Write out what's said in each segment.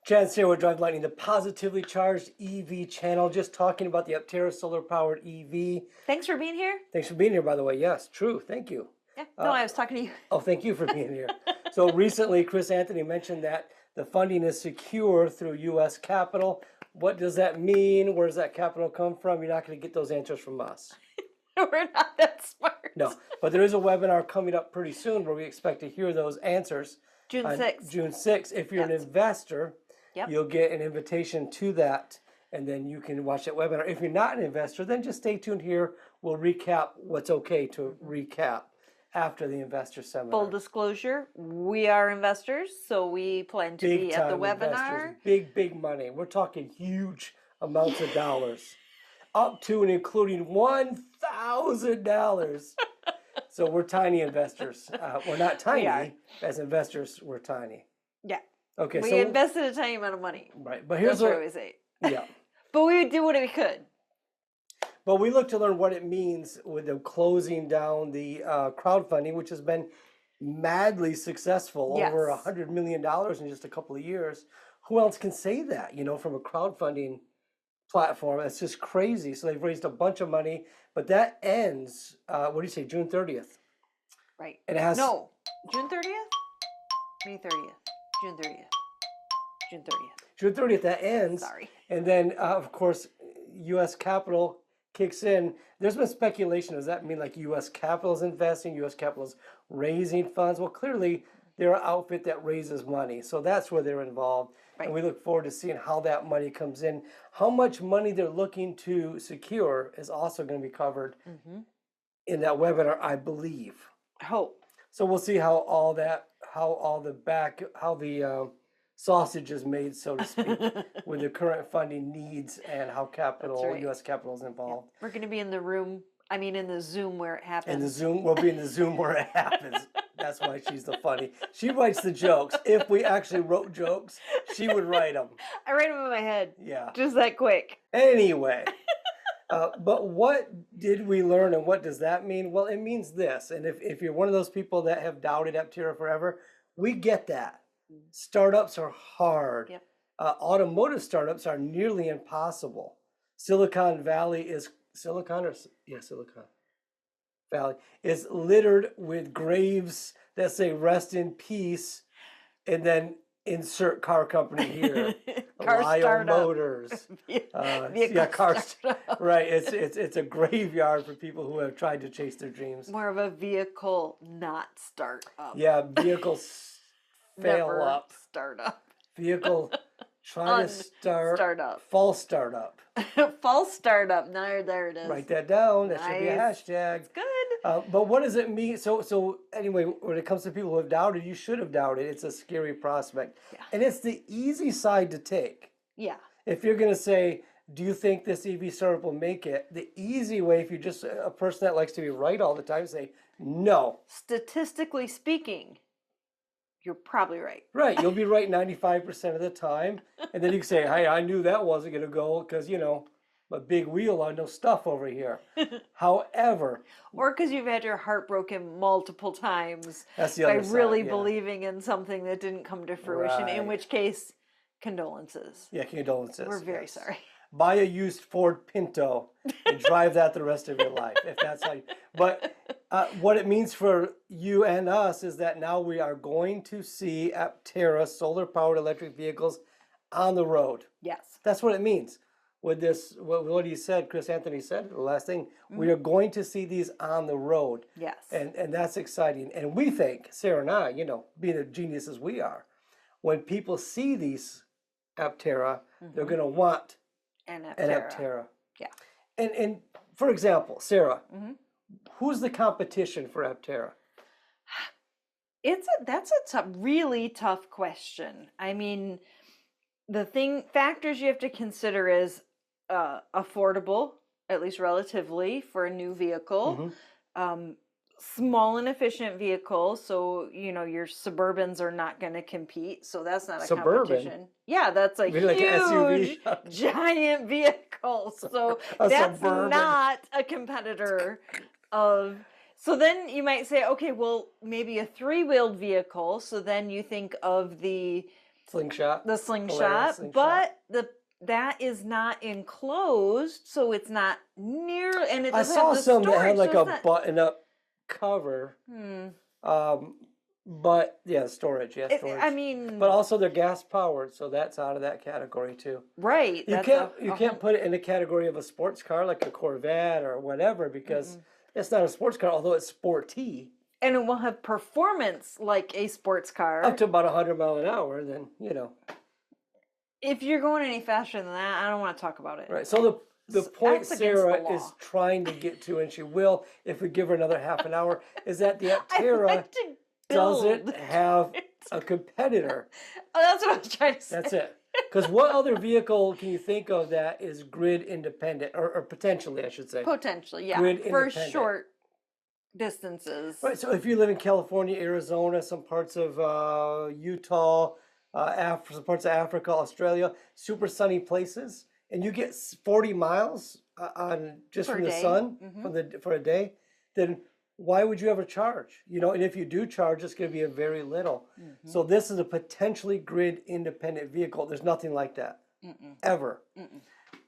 Chad here with Drive Lightning, the positively charged EV channel, just talking about the Aptera solar-powered EV. Thanks for being here. Thanks for being here, by the way. Yes, true. Thank you. Yeah, no, I was talking to you. Oh, thank you for being here. So recently, Chris Anthony mentioned that the funding is secure through U.S. capital. What does that mean? Where does that capital come from? You're not going to get those answers from us. We're not that smart. No, but there is a webinar coming up pretty soon where we expect to hear those answers. June 6th. June 6th. If you're an investor, you'll get an invitation to that, and then you can watch that webinar. If you're not an investor, then just stay tuned here. We'll recap what's okay to recap after the investor seminar. Full disclosure, we are investors, so we plan to be at the webinar. Investors. Big money. We're talking huge amounts of dollars, up to and including $1,000. So we're tiny investors. We're not tiny. As investors, we're tiny. Yeah. Okay, we invested a tiny amount of money. Right, but here's what we say. Yeah. But we would do what we could. But we look to learn what it means with them closing down the crowdfunding, which has been madly successful, over $100 million in just a couple of years. Who else can say that, from a crowdfunding platform? It's just crazy. So they've raised a bunch of money, but that ends, what do you say, June 30th? Right. And it has... No, June 30th? May 30th. June 30th. June 30th. June 30th, that ends. Sorry. And then, of course, U.S. capital kicks in. There's been speculation. Does that mean like U.S. capital is investing, U.S. capital is raising funds? Well, clearly, they're an outfit that raises money. So that's where they're involved. Right. And we look forward to seeing how that money comes in. How much money they're looking to secure is also going to be covered in that webinar, I believe. I hope. So we'll see how the sausage is made, so to speak, with the current funding needs and how U.S. capital is involved. We're going to be in the room, in the Zoom where it happens. We'll be in the Zoom where it happens. That's why she's the funny. She writes the jokes. If we actually wrote jokes, she would write them. I write them in my head. Yeah. Just that quick. Anyway. But what did we learn, and what does that mean? Well, it means this. And if you're one of those people that have doubted Aptera forever, we get that. Startups are hard. Yep. Automotive startups are nearly impossible. Silicon Valley is Silicon Valley is littered with graves that say "Rest in peace," and then insert car company here. Car Motors. Car startup. Right. It's a graveyard for people who have tried to chase their dreams. More of a vehicle, not startup. Yeah, vehicles fail up. Startup. Vehicle trying to startup. False startup. False startup. No, there it is. Write that down. That should be a hashtag. It's good. But what does it mean? So anyway, when it comes to people who have doubted, you should have doubted. It's a scary prospect. Yeah. And it's the easy side to take. Yeah. If you're going to say, do you think this EV startup will make it? The easy way, if you're just a person that likes to be right all the time, say, no. Statistically speaking, you're probably right. Right. You'll be right 95% of the time. And then you can say, hey, I knew that wasn't going to go because, a big wheel on no stuff over here. However. Or because you've had your heart broken multiple times by really believing in something that didn't come to fruition, right. In which case, condolences. Yeah, condolences. We're very sorry. Buy a used Ford Pinto and drive that the rest of your life, if that's how you. But what it means for you and us is that now we are going to see Aptera solar-powered electric vehicles on the road. Yes. That's what it means. With this, what he said, Chris Anthony said, the last thing, we are going to see these on the road. Yes. And that's exciting. And we think, Sarah and I, being the geniuses we are, when people see these Aptera, they're going to want an Aptera. Yeah. And for example, Sarah, who's the competition for Aptera? That's a really tough question. Factors you have to consider is affordable, at least relatively, for a new vehicle. Small and efficient vehicle, so your Suburbans are not going to compete. So that's not a competition. Yeah, that's a huge, giant vehicle. So that's not a competitor of. So then you might say, okay, well, maybe a three-wheeled vehicle. So then you think of the Slingshot. the slingshot, but that is not enclosed, so it's not near, and it I doesn't saw have the some that storage, had like so a it's not. button-up cover. But yeah, storage. Yeah, storage. I mean, but also they're gas powered, so that's out of that category too. right? You That's can't put it in the category of a sports car like a Corvette or whatever because it's not a sports car, although it's sporty. and it will have performance like a sports car. Up to about 100 miles an hour, then If you're going any faster than that, I don't want to talk about it. Right. So the point That's against Sarah the law. is trying to get to, and she will if we give her another half an hour, is that the I Aptera like to build. doesn't have a competitor. Oh, that's what I was trying to say. That's it. Because what other vehicle can you think of that is grid independent, or potentially, I should say? Potentially, yeah, Grid for independent. short distances. Right. So if you live in California, Arizona, some parts of Utah, some parts of Africa, Australia, super sunny places, and you get 40 miles on just Per from the day. sun for a day, then why would you ever charge? And if you do charge, it's going to be a very little. So this is a potentially grid independent vehicle. There's nothing like that ever.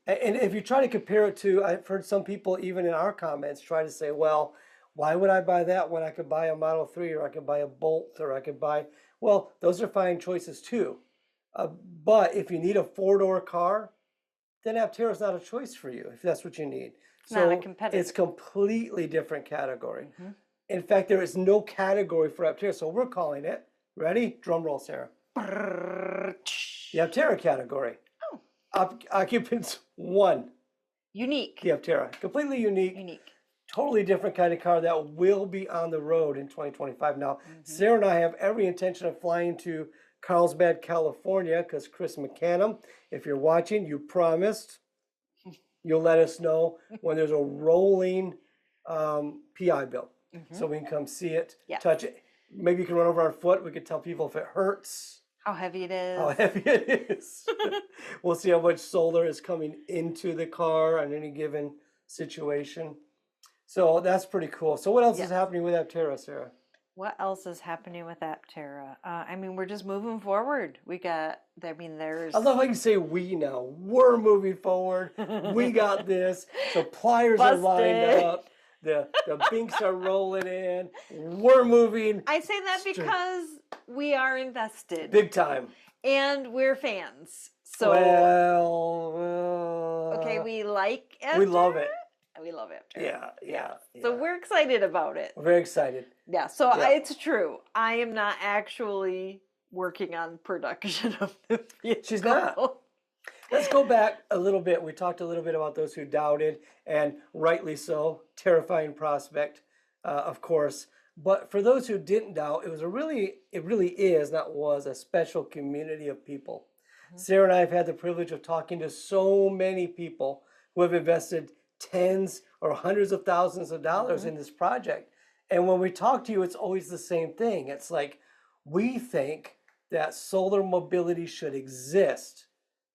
And if you try to compare it to, I've heard some people even in our comments try to say, well, why would I buy that when I could buy a Model 3 or I could buy a Bolt or I could buy, well, those are fine choices too. But if you need a four-door car, then Aptera is not a choice for you if that's what you need. Not a competitor. It's completely different category. In fact, there is no category for Aptera, so we're calling it, ready? Drum roll, Sarah. The Aptera category. Occupants 1. Unique. The Aptera. Completely unique. Unique. Totally different kind of car that will be on the road in 2025. Now, Sarah and I have every intention of flying to Carlsbad, California, because Chris McCannum, if you're watching, you promised you'll let us know when there's a rolling PI bill. So we can come see it, touch it. Maybe you can run over our foot. We could tell people if it hurts. How heavy it is. How heavy it is. We'll see how much solar is coming into the car on any given situation. So that's pretty cool. So what else is happening with Aptera, Sarah? What else is happening with Aptera? I mean, we're just moving forward. There's... I love how you say we now. We're moving forward. We got this. Suppliers are lined up. The binks are rolling in. We're moving. I say that because we are invested. Big time. And we're fans. So okay, we like Aptera. We love it. We love Aptera. Yeah. So we're excited about it. We're very excited. Yeah, so it's true. I am not actually working on production of the vehicle. She's not. Let's go back a little bit. We talked a little bit about those who doubted, and rightly so. Terrifying prospect, of course. But for those who didn't doubt, it really is, not was, a special community of people. Sarah and I have had the privilege of talking to so many people who have invested tens or hundreds of thousands of dollars in this project. And when we talk to you, it's always the same thing. It's like, we think that solar mobility should exist.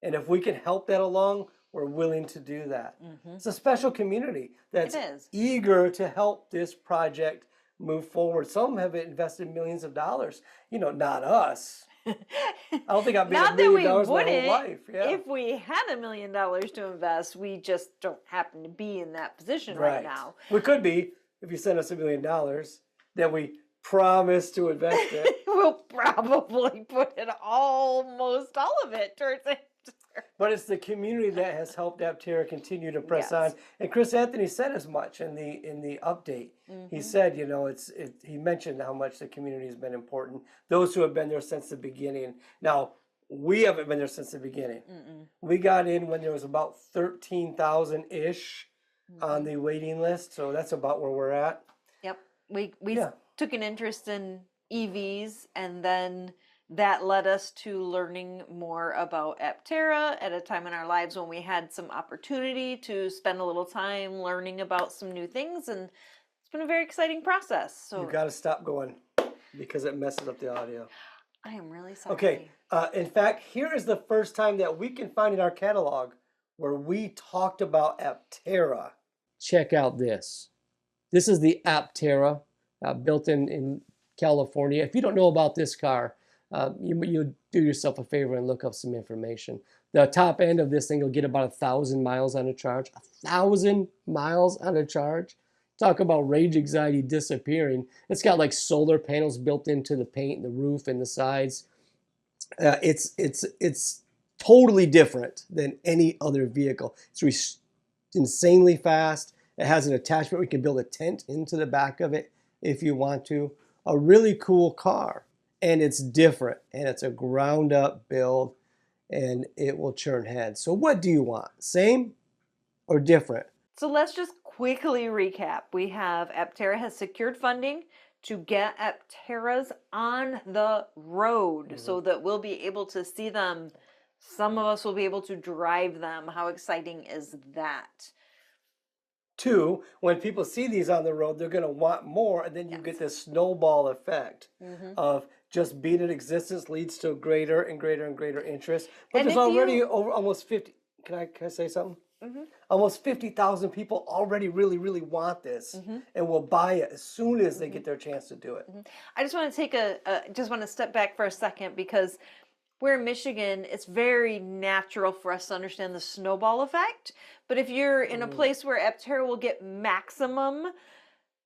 And if we can help that along, we're willing to do that. It's a special community that's eager to help this project move forward. Some have invested millions of dollars. Not us. I don't think I've made $1 million my whole life. Yeah. If we had $1 million to invest, we just don't happen to be in that position right now. We could be if you send us $1 million that we promise to invest it. We'll probably put it almost all of it towards it. But it's the community that has helped Aptera continue to press on. And Chris Anthony said as much in the update. He said, he mentioned how much the community has been important. Those who have been there since the beginning. Now, we haven't been there since the beginning. We got in when there was about 13,000-ish on the waiting list. So that's about where we're at. Yep. We took an interest in EVs, and then that led us to learning more about Aptera at a time in our lives when we had some opportunity to spend a little time learning about some new things, and it's been a very exciting process. So you got to stop going because it messes up the audio. I am really sorry. Okay. In fact, here is the first time that we can find in our catalog where we talked about Aptera. Check out this. This is the Aptera built in California. If you don't know about this car, you do yourself a favor and look up some information. The top end of this thing will get about 1,000 miles on a charge. 1,000 miles on a charge. Talk about range anxiety disappearing. It's got like solar panels built into the paint, the roof, and the sides. It's totally different than any other vehicle. It's insanely fast. It has an attachment where you can build a tent into the back of it if you want to. A really cool car, and it's different, and it's a ground up build, and it will churn heads. So what do you want? Same or different? So let's just quickly recap. We have Aptera has secured funding to get Apteras on the road so that we'll be able to see them. Some of us will be able to drive them. How exciting is that? 2, when people see these on the road, they're going to want more, and then you get this snowball effect of just being in existence leads to greater and greater and greater interest. But And there's if already you- over almost 50. Can I say something? Almost 50,000 people already really, really want this and will buy it as soon as they get their chance to do it. I just want to take just want to step back for a second because we're in Michigan. It's very natural for us to understand the snowball effect. But if you're in a place where Aptera will get maximum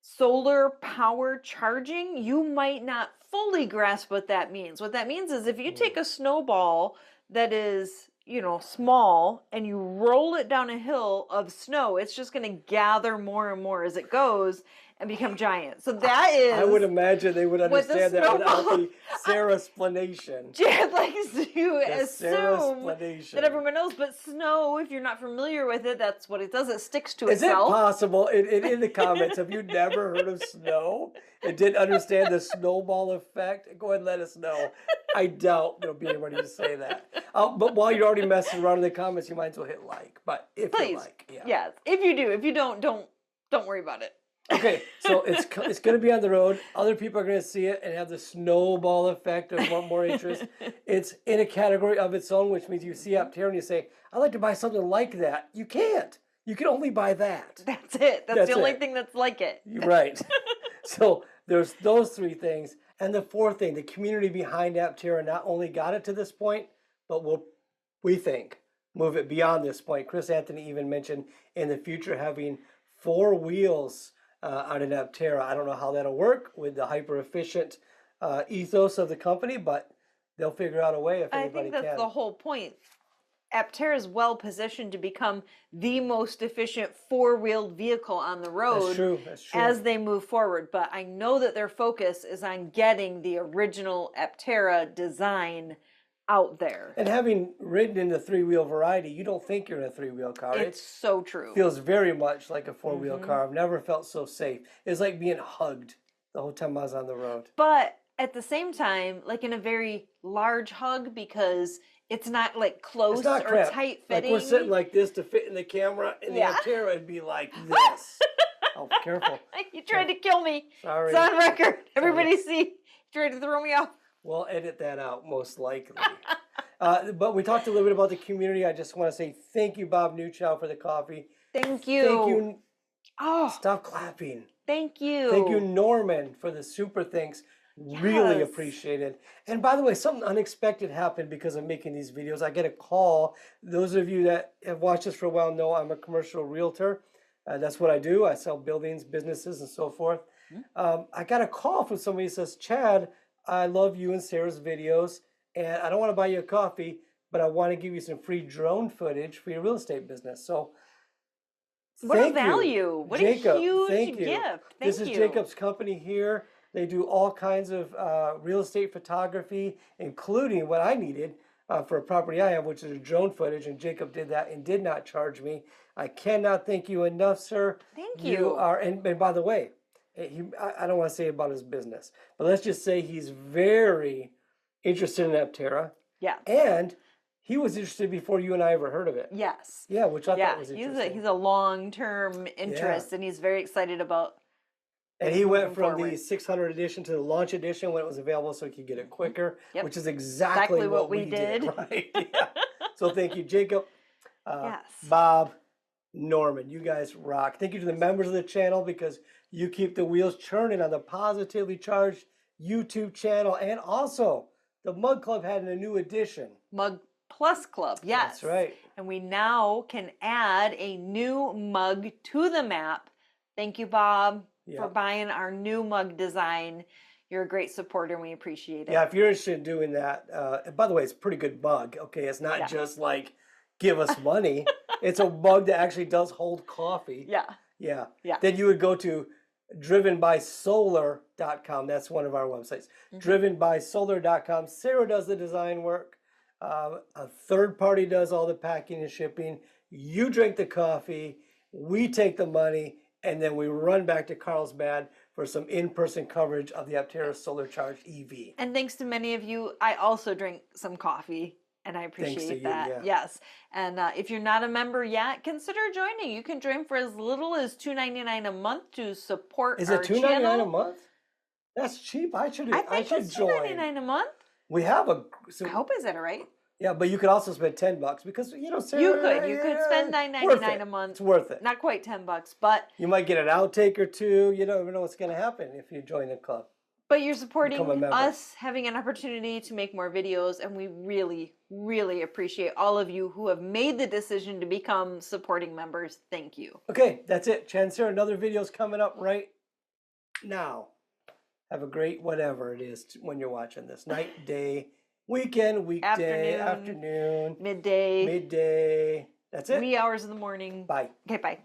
solar power charging, you might not fully grasp what that means. What that means is if you take a snowball that is, small and you roll it down a hill of snow, it's just going to gather more and more as it goes and become giant. So that is. I would imagine they would what the understand that without snowball- the Sarah explanation. Jared likes to Sarah assume explanation. that everyone knows, but snow, if you're not familiar with it, that's what it does. It sticks to Is it itself. possible, in the comments, have you never heard of snow and didn't understand the snowball effect? Go ahead and let us know. I doubt there'll be anybody to say that. But while you're already messing around in the comments, you might as well hit like. But if you Please. like, yeah. Yes. If you do. If you don't worry about it. Okay, so it's going to be on the road. Other people are going to see it and have the snowball effect of more interest. It's in a category of its own, which means you see Aptera and you say, I'd like to buy something like that. You can't. You can only buy that. That's it. That's the only it. thing that's like it. You're right. So there's those 3 things. And the 4th thing, the community behind Aptera not only got it to this point, but will, we think, move it beyond this point. Chris Anthony even mentioned in the future having 4 wheels on an Aptera. I don't know how that'll work with the hyper-efficient ethos of the company, but they'll figure out a way if I anybody think that's can. the whole point. Aptera is well positioned to become the most efficient 4-wheeled vehicle on the road That's true. That's true. as they move forward. But I know that their focus is on getting the original Aptera design out there. And having ridden in the 3-wheel variety, you don't think you're in a 3-wheel car. It's so true. It feels very much like a 4-wheel car. I've never felt so safe. It's like being hugged the whole time I was on the road. But at the same time, like in a very large hug, because it's not like close It's not or cramped. tight Like fitting. we're sitting like this to fit in the camera, and Yeah. the Aptera would be like this. Oh, careful. You tried to kill me. Sorry. It's on record. Everybody see. You tried to throw me off. We'll edit that out, most likely. But we talked a little bit about the community. I just want to say thank you, Bob Newchow, for the coffee. Thank you. Thank you. Oh, Stop clapping. thank you. Thank you, Norman, for the super thanks. Really Yes. appreciated. And by the way, something unexpected happened because of making these videos. I get a call. Those of you that have watched us for a while know I'm a commercial realtor. That's what I do. I sell buildings, businesses, and so forth. I got a call from somebody who says, Chad, I love you and Sarah's videos, and I don't want to buy you a coffee, but I want to give you some free drone footage for your real estate business. So What a thank you. value. What Jacob, a huge thank you. gift. Thank This is you. Jacob's company here. They do all kinds of real estate photography, including what I needed for a property I have, which is a drone footage, and Jacob did that and did not charge me. I cannot thank you enough, sir. Thank You you. are, and by the way, I don't want to say about his business, but let's just say he's very interested in Aptera, Yeah. and he was interested before you and I ever heard of it. Yes. Yeah, which I Yeah. thought was interesting. He's a long-term interest, and he's very excited about. And he went moving from the forward. 600 edition to the launch edition when it was available so he could get it quicker, Yep. which is exactly what we did. Right? Yeah. So thank you, Jacob, Yes. Bob, Norman. You guys rock. Thank you to the members of the channel because you keep the wheels churning on the Positively Charged YouTube channel and also the Mug Club had a new addition. Mug Plus Club, yes. That's right. And we now can add a new mug to the map. Thank you, Bob, for buying our new mug design. You're a great supporter and we appreciate it. Yeah, if you're interested in doing that, and by the way, it's a pretty good mug. Okay, it's not just like give us money. It's a mug that actually does hold coffee. Yeah. Then you would go to drivenbysolar.com. That's one of our websites. Drivenbysolar.com. Sarah does the design work. A third party does all the packing and shipping. You drink the coffee. We take the money. And then we run back to Carlsbad for some in-person coverage of the Aptera Solar Charged EV. And thanks to many of you, I also drink some coffee. And I appreciate that. Yeah. Yes. And if you're not a member yet, consider joining. You can join for as little as $2.99 a month to support our channel. Is it $2.99 a month? That's cheap. I should join. It's $2.99 a month. We have a. I hope is it right? Yeah, but you could also spend $10 because Sarah, you could spend $9.99 a month. It's worth it. Not quite $10, but you might get an outtake or two. You don't even know what's going to happen if you join the club. But you're supporting us having an opportunity to make more videos, and we really, really appreciate all of you who have made the decision to become supporting members. Thank you. Okay, that's it. Chad, Sarah, another video's coming up right now. Have a great whatever it is when you're watching this. Night, day, weekend, weekday, afternoon, midday. That's it. Wee hours in the morning. Bye. Okay, bye.